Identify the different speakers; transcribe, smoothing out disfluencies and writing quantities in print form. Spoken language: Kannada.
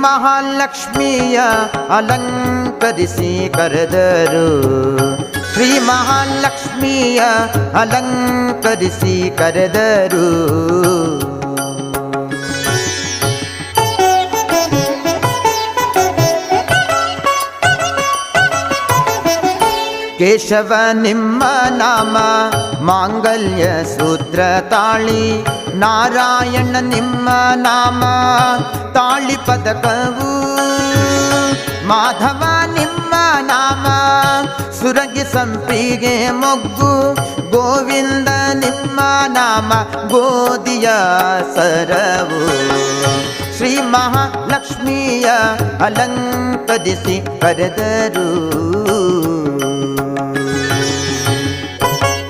Speaker 1: ಮಹಾಲಕ್ಷ್ಮಿಯ ಅಲಂಕರಿಸಿ ಕರೆದರು. ಶ್ರೀ ಮಹಾಲಕ್ಷ್ಮಿಯ ಅಲಂಕರಿಸಿ ಕರೆದರು. ಕೇಶವ ನಿಮ್ಮ ನಾಮ ಮಾಂಗಲ್ಯ ಸೂತ್ರ ತಾಳಿ, ನಾರಾಯಣ ನಿಮ್ಮ ನಾಮ ತಾಳಿ ಪದಕವು, ಮಾಧವ ನಿಮ್ಮ ನಾಮ ಸುರಗಿ ಸಂಪಿಗೆ ಮೊಗ್ಗು, ಗೋವಿಂದ ನಿಮ್ಮ ನಾಮ ಗೋಧಿಯ ಸರವು. ಶ್ರೀ ಮಹಾಲಕ್ಷ್ಮಿಯ ಅಲಂಕರಿಸಿ ಕರೆದರು.